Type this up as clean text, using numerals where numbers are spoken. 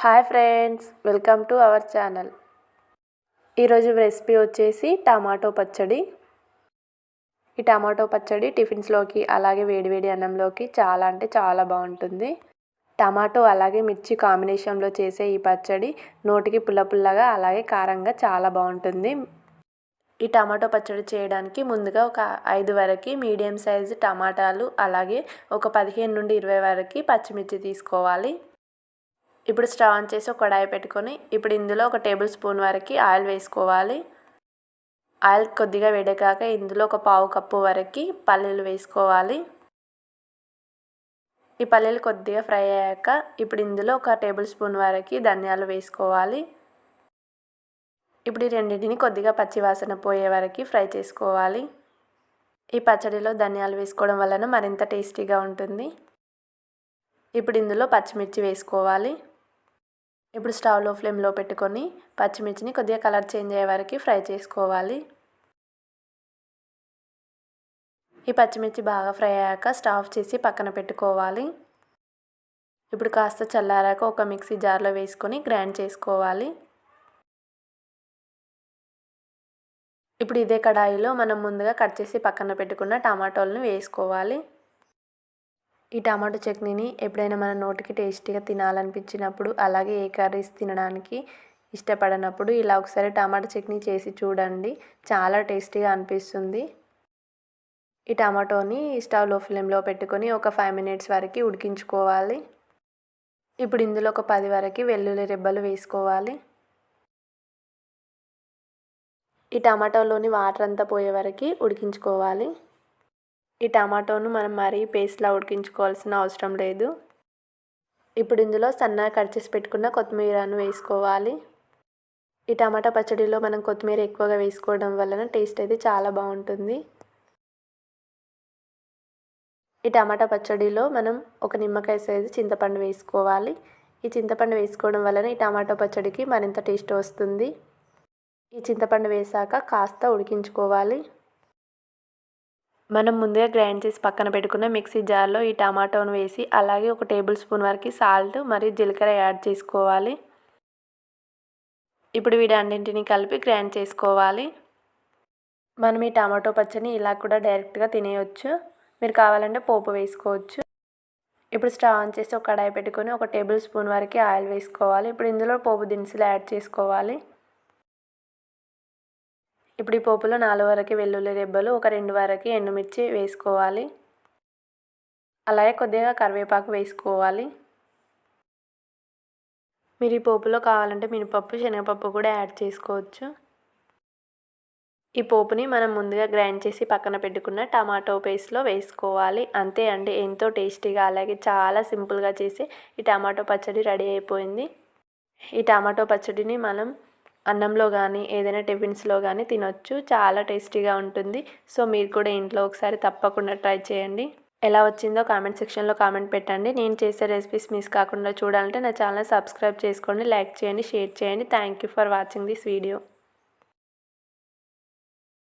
Hi friends, welcome to our channel. ఈరోజు recipe వచ్చేసి tomato పచ్చడి. ఈ టమాటో పచ్చడి టిఫిన్స్లోకి అలాగే వేడివేడి అన్నంలోకి చాలా అంటే చాలా బాగుంటుంది. టమాటో అలాగే మిర్చి కాంబినేషన్లో చేసే ఈ పచ్చడి నోటికి పుల్లపుల్లగా అలాగే కారంగా చాలా బాగుంటుంది. ఈ టమాటో పచ్చడి చేయడానికి ముందుగా ఒక 5 వరకు మీడియం సైజు టమాటాలు అలాగే ఒక 15 నుండి 20 వరకు పచ్చిమిర్చి తీసుకోవాలి. ఇప్పుడు స్టవ్ ఆన్ చేసి ఒక కడాయి పెట్టుకొని ఇప్పుడు ఇందులో ఒక టేబుల్ స్పూన్ వరకు ఆయిల్ వేసుకోవాలి. ఆయిల్ కొద్దిగా వేడెక్కాక ఇందులో ఒక పావు కప్పు వరకు పల్లీలు వేసుకోవాలి. ఈ పల్లీలు కొద్దిగా ఫ్రై అయ్యాక ఇప్పుడు ఇందులో ఒక టేబుల్ స్పూన్ వరకు ధనియాలు వేసుకోవాలి. ఇప్పుడు ఈ రెండింటిని కొద్దిగా పచ్చివాసన పోయే వరకు ఫ్రై చేసుకోవాలి. ఈ పచ్చడిలో ధనియాలు వేసుకోవడం వలన మరింత టేస్టీగా ఉంటుంది. ఇప్పుడు ఇందులో పచ్చిమిర్చి వేసుకోవాలి. ఇప్పుడు స్టవ్లో ఫ్లేమ్లో పెట్టుకొని పచ్చిమిర్చిని కొద్దిగా కలర్ చేంజ్ అయ్యే వరకు ఫ్రై చేసుకోవాలి. ఈ పచ్చిమిర్చి బాగా ఫ్రై అయ్యాక స్టవ్ ఆఫ్ చేసి పక్కన పెట్టుకోవాలి. ఇప్పుడు కాస్త చల్లారాక ఒక మిక్సీ జార్లో వేసుకొని గ్రైండ్ చేసుకోవాలి. ఇప్పుడు ఇదే కడాయిలో మనం ముందుగా కట్ చేసి పక్కన పెట్టుకున్న టమాటోలను వేసుకోవాలి. ఈ టమాటో చట్నీని ఎప్పుడైనా మన నోటికి టేస్టీగా తినాలనిపించినప్పుడు అలాగే ఏ కర్రీస్ తినడానికి ఇష్టపడనప్పుడు ఇలా ఒకసారి టమాటో చట్నీ చేసి చూడండి, చాలా టేస్టీగా అనిపిస్తుంది. ఈ టమాటోని స్టవ్లో ఫ్లేమ్లో పెట్టుకొని ఒక 5 మినిట్స్ వరకు ఉడికించుకోవాలి. ఇప్పుడు ఇందులో ఒక 10 వరకు వెల్లుల్లి రెబ్బలు వేసుకోవాలి. ఈ టమాటోలోని వాటర్ అంతా పోయే వరకు ఉడికించుకోవాలి. ఈ టమాటోను మనం మరీ పేస్ట్లా ఉడికించుకోవాల్సిన అవసరం లేదు. ఇప్పుడు ఇందులో సన్నగా కట్ చేసి పెట్టుకున్న కొత్తిమీరను వేసుకోవాలి. ఈ టమాటా పచ్చడిలో మనం కొత్తిమీర ఎక్కువగా వేసుకోవడం వలన టేస్ట్ అయితే చాలా బాగుంటుంది. ఈ టమాటా పచ్చడిలో మనం ఒక నిమ్మకాయ సైజు చింతపండు వేసుకోవాలి. ఈ చింతపండు వేసుకోవడం వలన ఈ టమాటా పచ్చడికి మరింత టేస్ట్ వస్తుంది. ఈ చింతపండు వేసాక కాస్త ఉడికించుకోవాలి. మనం ముందుగా గ్రైండ్ చేసి పక్కన పెట్టుకున్న మిక్సీ జార్లో ఈ టమాటోను వేసి అలాగే ఒక టేబుల్ స్పూన్ వరకు సాల్ట్ మరియు జీలకర్ర యాడ్ చేసుకోవాలి. ఇప్పుడు వీటన్నింటిని కలిపి గ్రైండ్ చేసుకోవాలి. మనం ఈ టమాటో పచ్చడిని ఇలా కూడా డైరెక్ట్గా తినేయచ్చు, మీరు కావాలంటే పోపు వేసుకోవచ్చు. ఇప్పుడు స్టవ్ ఆన్ చేసి ఒక కడాయి పెట్టుకొని ఒక టేబుల్ స్పూన్ వరకు ఆయిల్ వేసుకోవాలి. ఇప్పుడు ఇందులో పోపు దినుసులు యాడ్ చేసుకోవాలి. ఇప్పుడు ఈ పోపులో 4 వరకు వెల్లుల్లి రెబ్బలు, ఒక 2 వరకు ఎండుమిర్చి వేసుకోవాలి. అలాగే కొద్దిగా కరివేపాకు వేసుకోవాలి. మీరు ఈ పోపులో కావాలంటే మినపప్పు, శనగపప్పు కూడా యాడ్ చేసుకోవచ్చు. ఈ పోపుని మనం ముందుగా గ్రైండ్ చేసి పక్కన పెట్టుకున్న టమాటో పేస్ట్లో వేసుకోవాలి. అంతే అండి, ఎంతో టేస్టీగా అలాగే చాలా సింపుల్గా చేసి ఈ టమాటో పచ్చడి రెడీ అయిపోయింది. ఈ టమాటో పచ్చడిని మనం అన్నంలో కానీ ఏదైనా టిఫిన్స్లో కానీ తినొచ్చు, చాలా టేస్టీగా ఉంటుంది. సో మీరు కూడా ఇంట్లో ఒకసారి తప్పకుండా ట్రై చేయండి. ఎలా వచ్చిందో కామెంట్ సెక్షన్లో కామెంట్ పెట్టండి. నేను చేసే రెసిపీస్ మిస్ కాకుండా చూడాలంటే నా ఛానల్ సబ్స్క్రైబ్ చేసుకోండి, లైక్ చేయండి, షేర్ చేయండి. Thank you for watching this video.